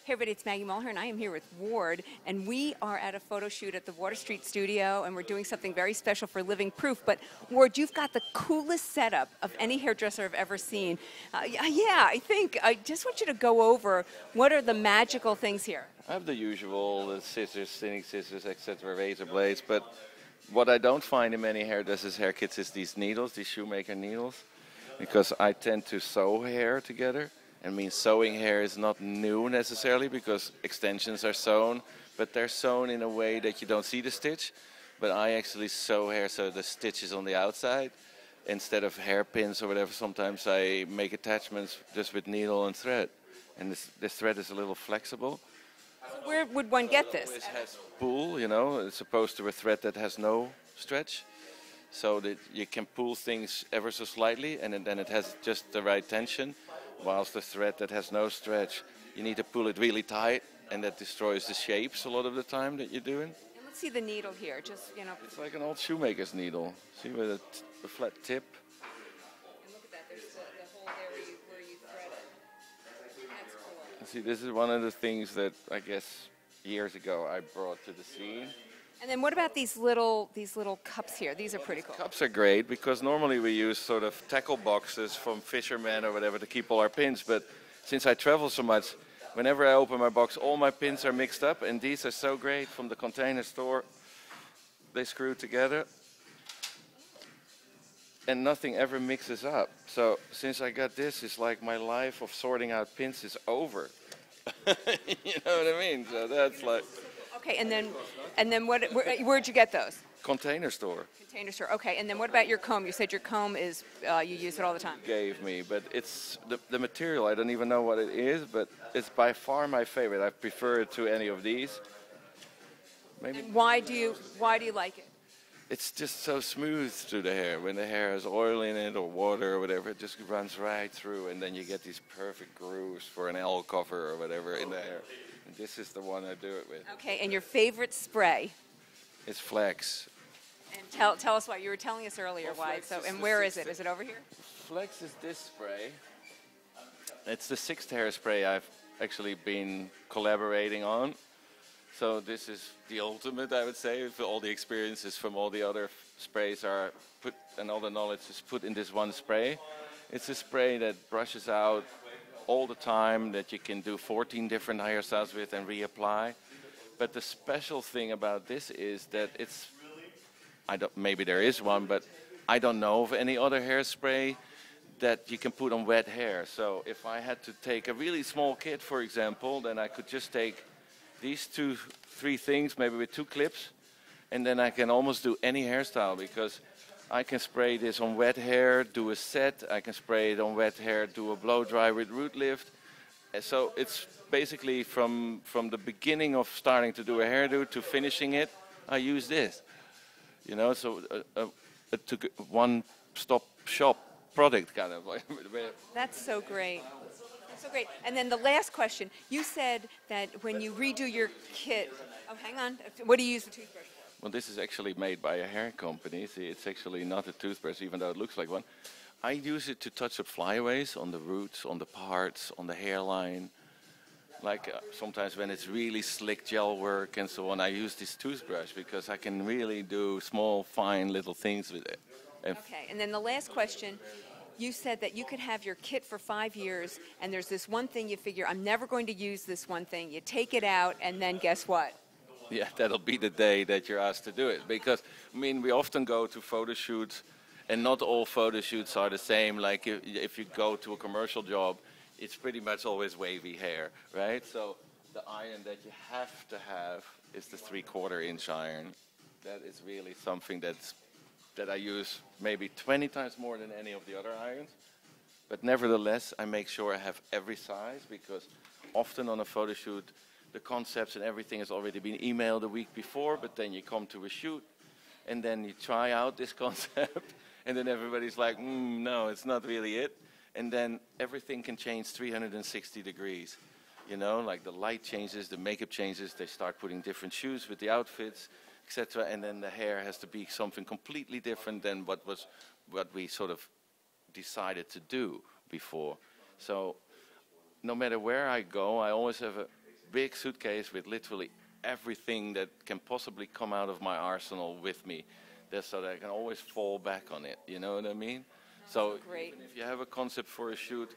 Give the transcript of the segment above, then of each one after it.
Hey everybody, it's Maggie Mulher and I am here with Ward, and we are at a photo shoot at the Water Street studio, and we're doing something very special for Living Proof. But Ward, you've got the coolest setup of any hairdresser I've ever seen. Yeah, I think I just want you to go over what are the magical things here. I have the usual, the scissors, thinning scissors, etc., razor blades, but what I don't find in many hairdressers' hair kits is these needles, these shoemaker needles, because I tend to sew hair together. I mean, sewing hair is not new necessarily because extensions are sewn, but they're sewn in a way that you don't see the stitch. But I actually sew hair so the stitch is on the outside instead of hairpins or whatever. Sometimes I make attachments just with needle and thread, and this thread is a little flexible. So where would one get this? It has pull, you know, as opposed to a thread that has no stretch, so that you can pull things ever so slightly, and then it has just the right tension. Whilst the thread that has no stretch, you need to pull it really tight, and that destroys the shapes a lot of the time that you're doing. And let's see the needle here, just, you know. It's like an old shoemaker's needle. See, with a flat tip. And look at that, there's the hole there where you thread it. That's cool. See, this is one of the things that I guess years ago I brought to the scene. And then what about these little cups here? These are pretty cool. Cups are great because normally we use sort of tackle boxes from fishermen or whatever to keep all our pins, but since I travel so much, whenever I open my box, all my pins are mixed up, and these are so great from the container store. They screw together and nothing ever mixes up. So since I got this, it's like my life of sorting out pins is over. You know what I mean? So that's like... Okay, and then where'd you get those? Container store. Container store. Okay, and then what about your comb? You said your comb is you use it all the time. Gave me, but it's the material. I don't even know what it is, but it's by far my favorite. I prefer it to any of these. Maybe. And why do you like it? It's just so smooth through the hair. When the hair has oil in it or water or whatever, it just runs right through, and then you get these perfect grooves for an L cover or whatever in the hair. And this is the one I do it with. Okay, and your favorite spray? It's Flex. And tell us why. You were telling us earlier why. So, and where is it? Is it over here? Flex is this spray. It's the 6th hairspray I've actually been collaborating on. So this is the ultimate, I would say. All the experiences from all the other sprays are put, and all the knowledge is put in this one spray. It's a spray that brushes out all the time, that you can do 14 different hairstyles with and reapply. But the special thing about this is that it's, maybe there is one, but I don't know of any other hairspray that you can put on wet hair. So if I had to take a really small kit, for example, then I could just take these 2-3 things, maybe with 2 clips, and then I can almost do any hairstyle, because I can spray this on wet hair, do a set. I can spray it on wet hair, do a blow dry with root lift. And so it's basically from the beginning of starting to do a hairdo to finishing it, I use this. You know, so it took one-stop shop product kind of. That's so great. That's so great. And then the last question, you said that when you redo your kit, oh, hang on, what do you use the toothbrush for? Well, this is actually made by a hair company. See, it's actually not a toothbrush, even though it looks like one. I use it to touch up flyaways on the roots, on the parts, on the hairline. Like sometimes when it's really slick gel work and so on, I use this toothbrush because I can really do small, fine little things with it. Okay, and then the last question, you said that you could have your kit for 5 years, and there's this one thing you figure, I'm never going to use this one thing. You take it out, and then guess what? Yeah, that'll be the day that you're asked to do it. Because, I mean, we often go to photo shoots, and not all photo shoots are the same. Like if you go to a commercial job, it's pretty much always wavy hair, right? So the iron that you have to have is the 3/4 inch iron. That is really something that I use maybe 20 times more than any of the other irons. But nevertheless, I make sure I have every size, because often on a photo shoot, the concepts and everything has already been emailed a week before, but then you come to a shoot, and then you try out this concept, and then everybody's like, no, it's not really it. And then everything can change 360 degrees. You know, like the light changes, the makeup changes, they start putting different shoes with the outfits, etc. And then the hair has to be something completely different than what we sort of decided to do before. So no matter where I go, I always have big suitcase with literally everything that can possibly come out of my arsenal with me, just so that I can always fall back on it. You know what I mean? So great. even if you have a concept for a shoot,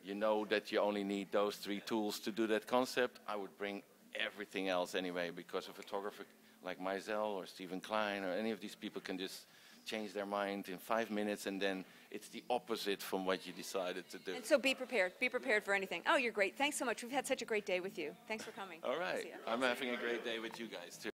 you know that you only need those 3 tools to do that concept. I would bring everything else anyway, because a photographer like Mizell or Stephen Klein or any of these people can just change their mind in 5 minutes, and then it's the opposite from what you decided to do. And so be prepared. Be prepared for anything. Oh, you're great. Thanks so much. We've had such a great day with you. Thanks for coming. All right. See ya. I'm having a great day with you guys too.